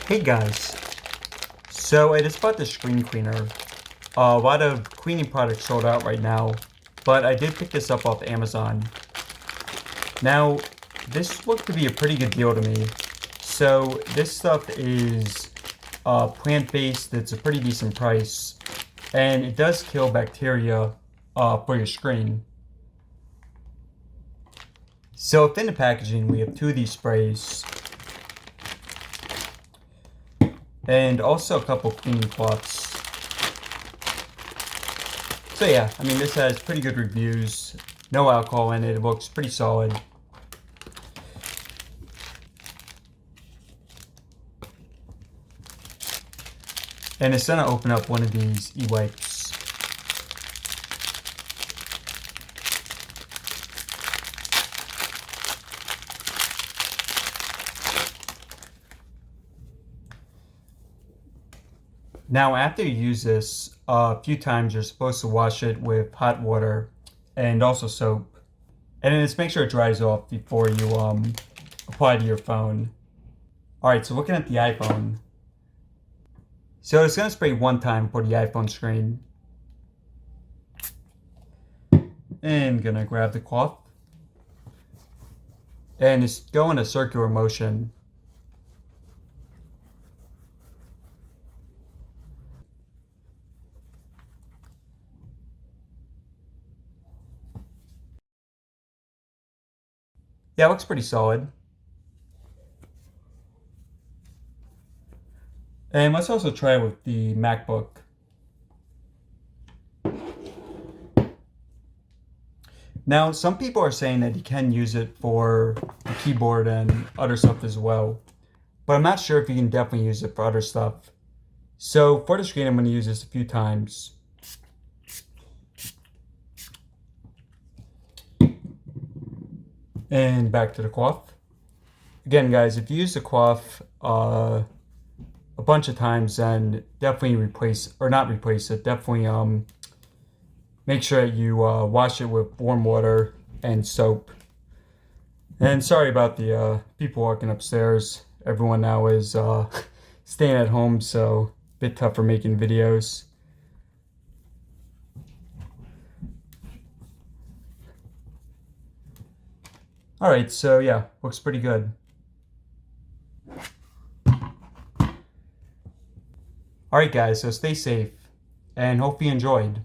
Hey guys, so I just bought the screen cleaner. A lot of cleaning products sold out right now, but I did pick this up off Amazon. Now, this looked to be a pretty good deal to me. So this stuff is plant-based, it's a pretty decent price, and it does kill bacteria for your screen. So within the packaging, we have two of these sprays, and also a couple cleaning cloths. So yeah, I mean, this has pretty good reviews. No alcohol in it. It looks pretty solid. And it's gonna open up one of these E-Wipes. Now, after you use this a few times, you're supposed to wash it with hot water and also soap. And then just make sure it dries off before you apply to your phone. Alright, so looking at the iPhone. So it's going to spray one time for the iPhone screen. And gonna grab the cloth. And just go in a circular motion. Yeah, it looks pretty solid. And let's also try it with the MacBook. Now, some people are saying that you can use it for the keyboard and other stuff as well. But I'm not sure if you can definitely use it for other stuff. So for the screen, I'm going to use this a few times. And back to the cloth. Again, guys, if you use the cloth a bunch of times, then definitely replace, or not replace it, definitely make sure that you wash it with warm water and soap. And sorry about the people walking upstairs. Everyone now is staying at home, so a bit tougher making videos. Alright, so yeah, looks pretty good. Alright guys, so stay safe, and hope you enjoyed.